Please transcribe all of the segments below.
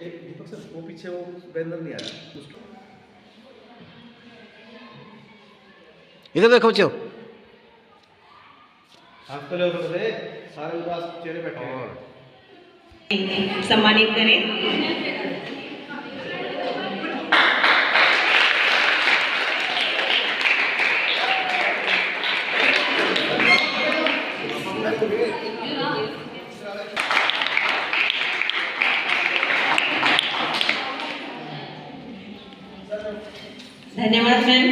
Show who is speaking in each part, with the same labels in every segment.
Speaker 1: एक दीपक सर वो पीछे वो बैनर नहीं आया उसके
Speaker 2: इधर देखो बच्चों।
Speaker 1: हाथ तो ले सारे उदास चेहरे बैठे हैं।
Speaker 3: सम्मानित करें। धन्यवाद मैम।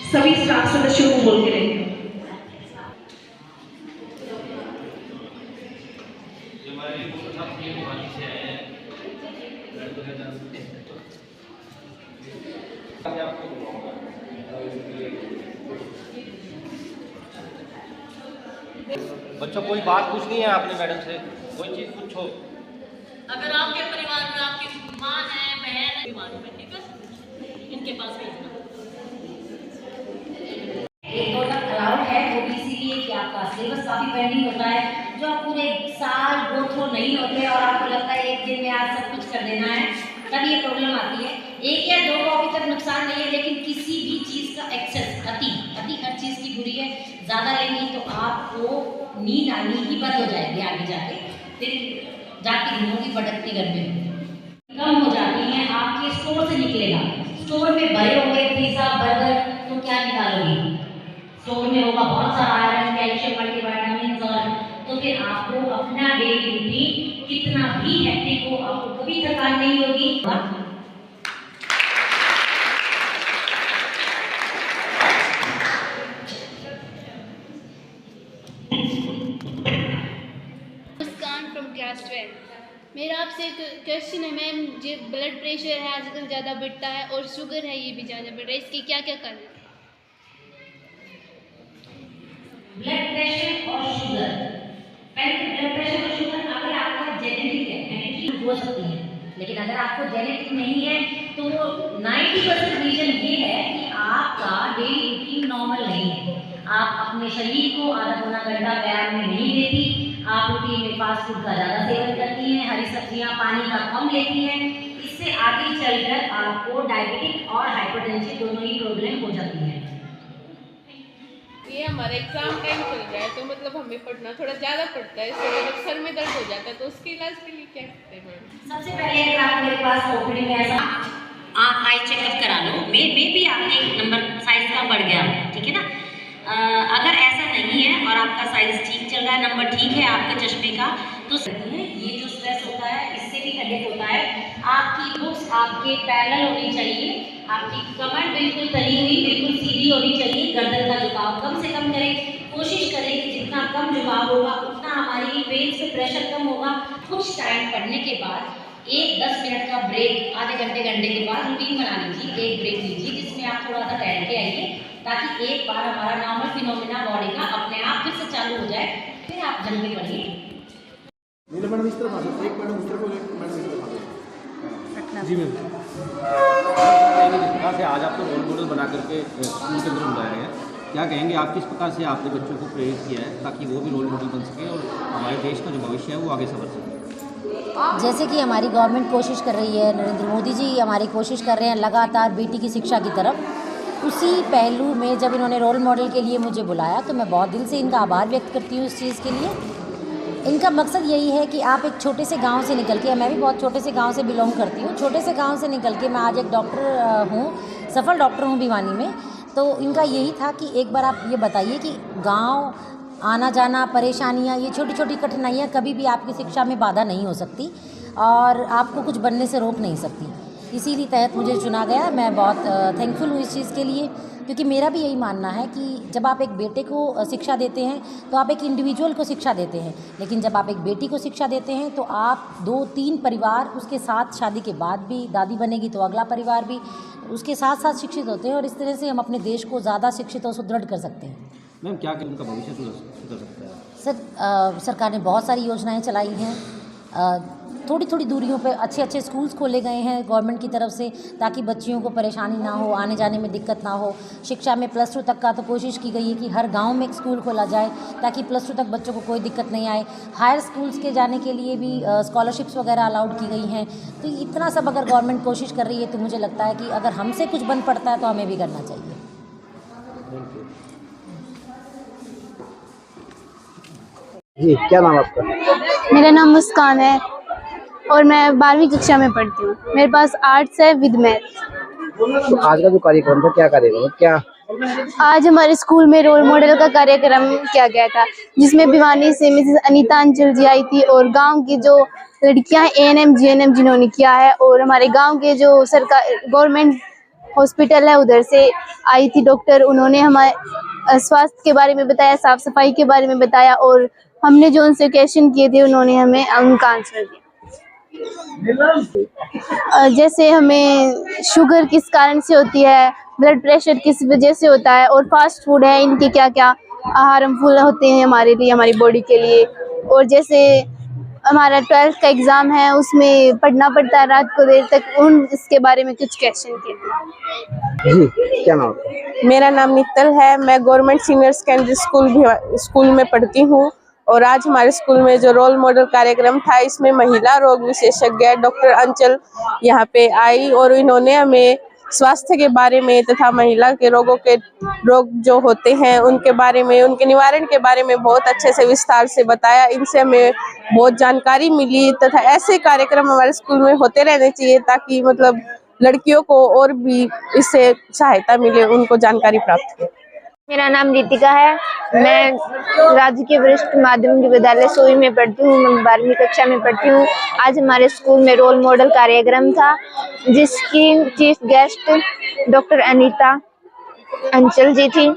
Speaker 3: सभी स्टाफ सदस्यों को बोल के रहेंगे।
Speaker 4: बच्चों कोई बात पूछनी है आपने मैडम से, कोई चीज पूछो।
Speaker 5: अगर आपके परिवार में आपकी माँ है, बहन है, मालूम है, ठीक है, इनके पास भेजना।
Speaker 6: एक दो तक अलाउड है, वो भी इसीलिए कि आपका सिलेबस काफ़ी पेंडिंग होता है, जो आप पूरे साल गो थ्रू नहीं होते और आपको लगता है एक दिन में आज सब कुछ कर देना है, तब ये प्रॉब्लम आती है। एक या दो कॉपी तक नुकसान नहीं है, लेकिन किसी भी चीज़ का एक्सेस, अति हर चीज़ की बुरी है। ज़्यादा लेंगी तो आपको नींद आनी ही बंद हो जाएगी आगे जाके, फिर जाती घूमोगी भटकती घर में कम हो जाती हैं। आपके स्टोर से निकलेगा, स्टोर में भरे होंगे पिज़्ज़ा बर्गर, तो क्या निकालोगे? स्टोर में होगा बहुत सारा आयरन, कैल्शियम, मल्टीविटामिन, और तो फिर आपको अपना डेली रूटीन कितना भी हेक्टिक हो, आपको कभी थकान नहीं होगी।
Speaker 7: मुस्कान फ्रॉम क्लास 12। मेरा आपसे एक क्वेश्चन है मैम, जो ब्लड प्रेशर है आजकल ज़्यादा बढ़ता है और शुगर है ये भी ज़्यादा बढ़ रहा है, इसके क्या क्या कारण है?
Speaker 6: ब्लड प्रेशर और शुगर, पहले ब्लड प्रेशर और शुगर अगर आपका जेनेटिक है, हेरिडिटी हो सकती है, लेकिन अगर आपको जेनेटिक नहीं है तो 90% रीजन ये है कि आपका डेली रूटीन नॉर्मल नहीं है। आप अपने शरीर को आधा पौना घंटा व्यायाम में नहीं देती, आप रूटीन में फास्ट फूड का ज़्यादा सेवन करती हैं, हरी सब्जियां, पानी का कम लेती हैं। इससे आगे चलकर आपको डायबिटिक और हाइपरटेंशन दोनों ही प्रॉब्लम हो जाती है।
Speaker 8: ये हमारा एग्जाम टाइम चल रहा है, तो मतलब हमें पढ़ना थोड़ा ज़्यादा पड़ता है, इससे मतलब सर में दर्द हो जाता है, तो उसके इलाज के लिए क्या करते हैं मैम?
Speaker 6: सबसे पहले अगर आप मेरे पास ओपीडी में ऐसा आप आई चेकअप करा लो, मे भी आपके नंबर साइज का बढ़ गया, ठीक है ना। अगर ऐसा नहीं है और आपका साइज ठीक चल रहा है, नंबर ठीक है आपके चश्मे का, तो ये जो स्ट्रेस होता है इससे भी हेडेक होता है। आपकी बुक्स आपके पैरेलल होनी चाहिए, आपकी कमर बिल्कुल तली हुई, बिल्कुल सीधी होनी चाहिए, गर्दन का झुकाव कम से कम करें, कोशिश करें कि जितना कम झुकाव होगा उतना हमारी पेट से प्रेशर कम होगा। कुछ टाइम पढ़ने के बाद एक 10 मिनट का ब्रेक, आधे घंटे के बाद रूटीन बना लीजिए, एक ब्रेक लीजिए जिसमें आप थोड़ा सा टहल के आइए, ताकि एक बार हमारा नॉर्मल फिनोमिना बॉडी का अपने आप फिर से चालू हो जाए, फिर आप जल्दी पढ़िए।
Speaker 1: मैडम इस तरफ आ जाओ, एक मैडम उस तरफ हो जाए, मैडम इस तरफ आ जाओ। जी मैम।
Speaker 4: से आज आपको रोल मॉडल बना करके स्कूल के अंदर बुलाया गया है, क्या कहेंगे आप किस प्रकार से आपने बच्चों को प्रेरित किया है ताकि वो भी रोल मॉडल बन सके और हमारे देश का जो भविष्य है वो आगे संवर सके?
Speaker 9: जैसे कि हमारी गवर्नमेंट कोशिश कर रही है, नरेंद्र मोदी जी हमारी कोशिश कर रहे हैं लगातार बेटी की शिक्षा की तरफ, उसी पहलू में जब इन्होंने रोल मॉडल के लिए मुझे बुलाया तो मैं बहुत दिल से इनका आभार व्यक्त करती हूँ इस चीज़ के लिए। इनका मकसद यही है कि आप एक छोटे से गांव से निकल के, मैं भी बहुत छोटे से गांव से बिलोंग करती हूँ, छोटे से गांव से निकल के मैं आज एक डॉक्टर हूँ, सफल डॉक्टर हूँ भिवानी में। तो इनका यही था कि एक बार आप ये बताइए कि गांव आना जाना, परेशानियाँ, ये छोटी छोटी कठिनाइयाँ कभी भी आपकी शिक्षा में बाधा नहीं हो सकती और आपको कुछ बनने से रोक नहीं सकती। इसीलिए तहत मुझे चुना गया। मैं बहुत थैंकफुल हूँ इस चीज़ के लिए, क्योंकि मेरा भी यही मानना है कि जब आप एक बेटे को शिक्षा देते हैं तो आप एक इंडिविजुअल को शिक्षा देते हैं, लेकिन जब आप एक बेटी को शिक्षा देते हैं तो आप 2-3 परिवार उसके साथ, शादी के बाद भी दादी बनेगी तो अगला परिवार भी उसके साथ साथ शिक्षित होते हैं और इस तरह से हम अपने देश को ज़्यादा शिक्षित और सुदृढ़ कर सकते हैं।
Speaker 4: मैम, क्या कि उनका भविष्य सुधर सकता है?
Speaker 9: सर, सरकार ने बहुत सारी योजनाएं चलाई हैं। थोड़ी थोड़ी दूरियों पे अच्छे अच्छे स्कूल्स खोले गए हैं गवर्नमेंट की तरफ से, ताकि बच्चियों को परेशानी ना हो, आने जाने में दिक्कत ना हो। शिक्षा में +2 तक का तो कोशिश की गई है कि हर गांव में एक स्कूल खोला जाए ताकि +2 तक बच्चों को कोई दिक्कत नहीं आए। हायर स्कूल्स के जाने के लिए भी स्कॉलरशिप्स वगैरह अलाउड की गई हैं। तो इतना सब अगर गवर्नमेंट कोशिश कर रही है तो मुझे लगता है कि अगर हमसे कुछ बन पड़ता है तो हमें भी करना चाहिए।
Speaker 2: जी, क्या नाम आपका?
Speaker 7: मेरा नाम मुस्कान है और मैं 12वीं कक्षा में पढ़ती हूँ। मेरे पास आर्ट्स है विद मैथ।
Speaker 2: तो आज का जो कार्यक्रम था, क्या कार्यक्रम, क्या
Speaker 7: आज हमारे स्कूल में रोल मॉडल का कार्यक्रम किया गया था, जिसमें भिवानी से मिसेस अनीता अंचल जी आई थी और गांव की जो लड़कियां ANM GNM जिन्होंने किया है, और हमारे गांव के जो सरकार गवर्नमेंट हॉस्पिटल है उधर से आई थी डॉक्टर। उन्होंने हमारे स्वास्थ्य के बारे में बताया, साफ सफाई के बारे में बताया और हमने जो उनसे क्वेश्चन किए थे उन्होंने हमें उनका आंसर दिया। जैसे हमें शुगर किस कारण से होती है, ब्लड प्रेशर किस वजह से होता है, और फास्ट फूड है इनके क्या क्या हार्मफुल होते हैं हमारे लिए, हमारी बॉडी के लिए। और जैसे हमारा 12th का एग्ज़ाम है, उसमें पढ़ना पड़ता है रात को देर तक, इसके बारे में कुछ क्वेश्चन किए थे।
Speaker 2: जी, क्या नाम?
Speaker 8: मेरा नाम नित्तल है। मैं गवर्नमेंट सीनियर सेकेंडरी स्कूल में पढ़ती हूँ और आज हमारे स्कूल में जो रोल मॉडल कार्यक्रम था, इसमें महिला रोग विशेषज्ञ डॉक्टर अंचल यहाँ पे आई और इन्होंने हमें स्वास्थ्य के बारे में तथा महिला के रोग जो होते हैं उनके बारे में, उनके निवारण के बारे में बहुत अच्छे से विस्तार से बताया। इनसे हमें बहुत जानकारी मिली तथा ऐसे कार्यक्रम हमारे स्कूल में होते रहने चाहिए ताकि मतलब लड़कियों को और भी इससे सहायता मिले, उनको जानकारी प्राप्त हो।
Speaker 7: मेरा नाम रितिका है। मैं राजकीय वरिष्ठ माध्यमिक विद्यालय सोई में पढ़ती हूँ। मैं 12वीं कक्षा में पढ़ती हूँ। आज हमारे स्कूल में रोल मॉडल कार्यक्रम था, जिसकी चीफ गेस्ट डॉक्टर अनीता अंचल जी थी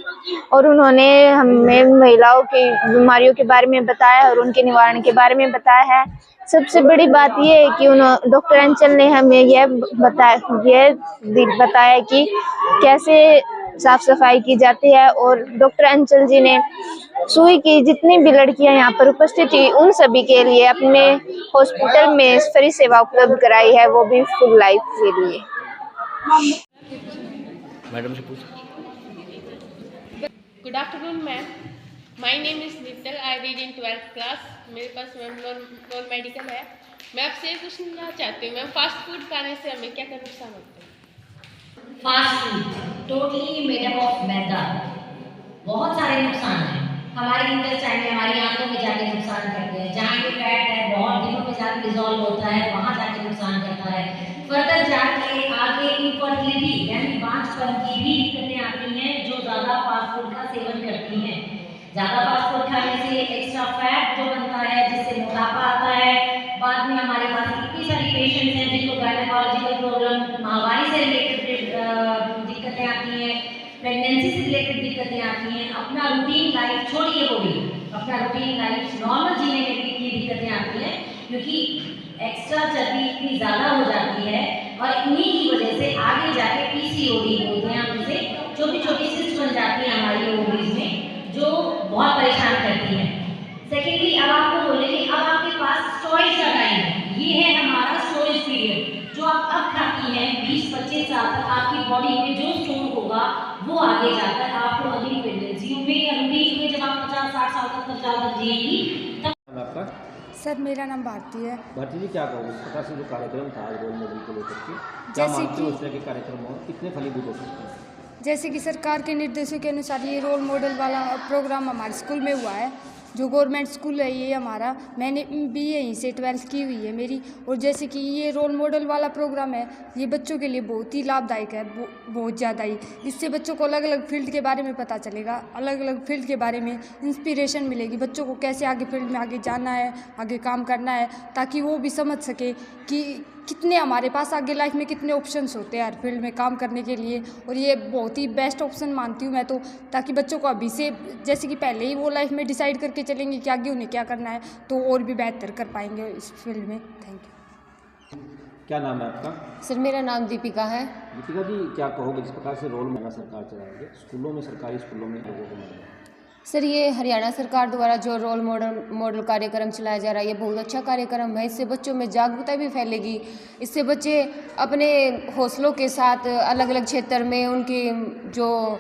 Speaker 7: और उन्होंने हमें महिलाओं की बीमारियों के बारे में बताया और उनके निवारण के बारे में बताया है। सबसे बड़ी बात यह है कि डॉक्टर अंचल ने हमें यह बताया कि कैसे साफ सफाई की जाती है, और डॉक्टर अंचल जी ने सुई की जितनी भी लड़कियां यहाँ पर उपस्थित थी उन सभी के लिए अपने हॉस्पिटल में फ्री सेवा उपलब्ध कराई है, वो भी फुल लाइफ के लिए।
Speaker 2: मैडम से पूछ।
Speaker 8: Good afternoon ma'am, my name is Nittal, I read in 12th class. मेरे पास मैम नॉन मेडिकल है। मैं आपसे ये पूछना चाहती हूँ मैम, फास्ट फूड खाने से हमें क्या क्या नुकसान होते हैं?
Speaker 6: Fast food totally made up of maida, बहुत सारे नुकसान हैं। हमारे इंटेस्टाइन में, हमारी आंतों में जाके नुकसान करते हैं। जहाँ पे फैट है बहुत दिनों में जाके डिजॉल्व होता है, वहाँ जाके नुकसान करता है। फर्दर जाके आगे इनफर्टिलिटी यानी बांझपन की भी दिक्कतें आती हैं जो ज़्यादा फास्ट फूड का सेवन करती हैं। ज़्यादा फास्ट फूड खाने से एक्स्ट्रा फैट जो बनता है, जिससे मोटापा आता है। बाद में हमारे पास कितनी सारी पेशेंट्स हैं जिनको गायनेकोलॉजिकल प्रॉब्लम, माहवारी से रिलेटेड दिक्कतें आती हैं, प्रेगनेंसी से रिलेटेड दिक्कतें आती हैं। अपना रूटीन लाइफ छोड़िए, वो भी अपना रूटीन लाइफ नॉर्मल जीने में भी इतनी दिक्कतें आती हैं क्योंकि एक्स्ट्रा चर्बी इतनी ज़्यादा हो जाती है और इन्हीं की वजह से आगे जाके PCOD बोलते हैं हम उसे, छोटी छोटी सिस्ट बन जाती है हमारी ओवरीज में, जो बहुत परेशान करती है। सेकेंडली, अब आपको बोले कि अब आपके पास स्टोरेज का टाइम है, ये है हमारा स्टोरेज पीरियड। जो आप अब खाती हैं 20-25 साल तक आपकी बॉडी में जो स्टोर होगा वो आगे जाकर आपको अगली प्रेगनेंसी में या रूटीन में जब आप 50-60 साल तक जिएंगी तब।
Speaker 4: आपका?
Speaker 10: सर, मेरा नाम भारती है।
Speaker 4: भारती जी, क्या कहोगे इस प्रकार से जो कार्यक्रम था रोल मॉडल को लेकर के, क्या मानते हो इस तरह के कार्यक्रम और कितने फलीभूत हो सकते हैं?
Speaker 10: जैसे कि सरकार के निर्देशों के अनुसार ये रोल मॉडल वाला प्रोग्राम हमारे स्कूल में हुआ है। जो गवर्नमेंट स्कूल है ये हमारा, मैंने BA यहीं से 12th की हुई है मेरी। और जैसे कि ये रोल मॉडल वाला प्रोग्राम है, ये बच्चों के लिए बहुत ही लाभदायक है, बहुत ज़्यादा ही। इससे बच्चों को अलग अलग फील्ड के बारे में पता चलेगा, अलग अलग फील्ड के बारे में इंस्पिरेशन मिलेगी, बच्चों को कैसे आगे फील्ड में आगे जाना है, आगे काम करना है, ताकि वो भी समझ सके कि कितने हमारे पास आगे लाइफ में कितने ऑप्शंस होते हैं हर फील्ड में काम करने के लिए। और ये बहुत ही बेस्ट ऑप्शन मानती हूँ मैं तो, ताकि बच्चों को अभी से, जैसे कि पहले ही वो लाइफ में डिसाइड करके चलेंगे कि आगे उन्हें क्या करना है, तो और भी बेहतर कर पाएंगे इस फील्ड में। Thank you.
Speaker 4: क्या नाम है आपका?
Speaker 11: सर मेरा नाम दीपिका है।
Speaker 4: दीपिका जी, क्या कहोगे जिस प्रकार से रोल मॉडल सरकार चलाएगी स्कूलों में, सरकारी स्कूलों में लोगों को मिलेगा?
Speaker 11: सर ये हरियाणा सरकार द्वारा जो रोल मॉडल कार्यक्रम चलाया जा रहा है, ये बहुत अच्छा कार्यक्रम है। इससे बच्चों में जागरूकता भी फैलेगी। इससे बच्चे अपने हौसलों के साथ अलग अलग क्षेत्र में उनकी जो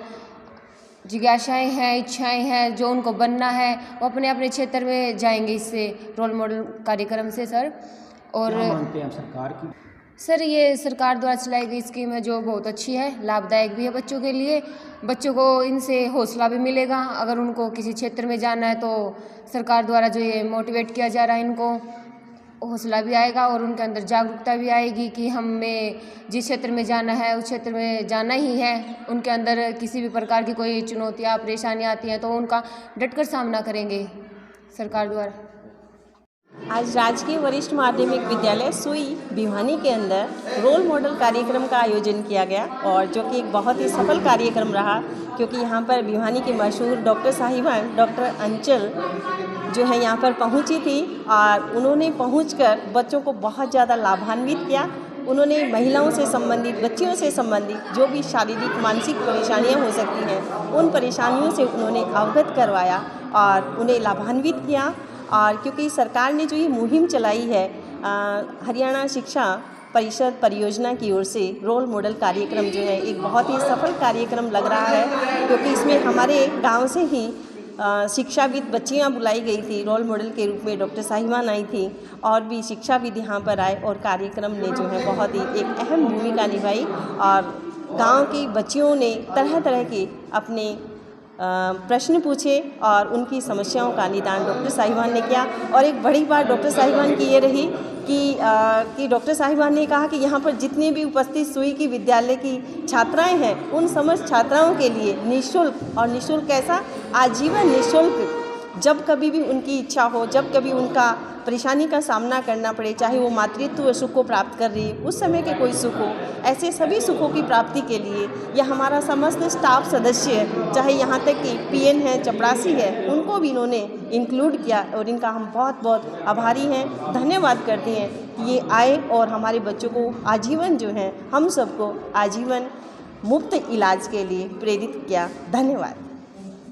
Speaker 11: जिज्ञासाएं हैं, इच्छाएं हैं, जो उनको बनना है, वो अपने अपने क्षेत्र में जाएंगे इससे रोल मॉडल कार्यक्रम से सर। और
Speaker 4: क्या मानते हैं सरकार की?
Speaker 11: सर ये सरकार द्वारा चलाई गई स्कीम है जो बहुत अच्छी है, लाभदायक भी है बच्चों के लिए। बच्चों को इनसे हौसला भी मिलेगा, अगर उनको किसी क्षेत्र में जाना है तो सरकार द्वारा जो ये मोटिवेट किया जा रहा है, इनको हौसला भी आएगा और उनके अंदर जागरूकता भी आएगी कि हमें जिस क्षेत्र में जाना है उस क्षेत्र में जाना ही है। उनके अंदर किसी भी प्रकार की कोई चुनौतियाँ, परेशानियाँ आती हैं तो उनका डटकर सामना करेंगे सरकार द्वारा।
Speaker 12: आज राजकीय वरिष्ठ माध्यमिक विद्यालय सुई भिवानी के अंदर रोल मॉडल कार्यक्रम का आयोजन किया गया, और जो कि एक बहुत ही सफल कार्यक्रम रहा, क्योंकि यहाँ पर भिवानी की मशहूर डॉक्टर साहिबान डॉक्टर अंचल जो है यहाँ पर पहुँची थी, और उन्होंने पहुँचकर बच्चों को बहुत ज़्यादा लाभान्वित किया। उन्होंने महिलाओं से संबंधित, बच्चियों से संबंधित जो भी शारीरिक मानसिक परेशानियाँ हो सकती हैं, उन परेशानियों से उन्होंने अवगत करवाया और उन्हें लाभान्वित किया। और क्योंकि सरकार ने जो ये मुहिम चलाई है हरियाणा शिक्षा परिषद परियोजना की ओर से, रोल मॉडल कार्यक्रम जो है एक बहुत ही सफल कार्यक्रम लग रहा है, क्योंकि इसमें हमारे गांव से ही शिक्षाविद बच्चियां बुलाई गई थी। रोल मॉडल के रूप में डॉक्टर साहिबान आई थी, और भी शिक्षाविद यहाँ पर आए, और कार्यक्रम ने जो है बहुत ही एक अहम भूमिका निभाई। और गांव की बच्चियों ने तरह तरह के अपने प्रश्न पूछे और उनकी समस्याओं का निदान डॉक्टर साहिबान ने किया। और एक बड़ी बात डॉक्टर साहिबान की ये रही कि डॉक्टर साहिबान ने कहा कि यहाँ पर जितने भी उपस्थित सुई की विद्यालय की छात्राएं हैं, उन समस्त छात्राओं के लिए निःशुल्क, और निःशुल्क कैसा, आजीवन निःशुल्क, जब कभी भी उनकी इच्छा हो, जब कभी उनका परेशानी का सामना करना पड़े, चाहे वो मातृत्व सुख को प्राप्त कर रही है, उस समय के कोई सुख हो, ऐसे सभी सुखों की प्राप्ति के लिए यह हमारा समस्त स्टाफ सदस्य, चाहे यहाँ तक कि PN है, चपरासी है, उनको भी इन्होंने इंक्लूड किया, और इनका हम बहुत बहुत आभारी हैं, धन्यवाद करते हैं कि ये आए और हमारे बच्चों को आजीवन जो है, हम सबको आजीवन मुफ्त इलाज के लिए प्रेरित किया। धन्यवाद।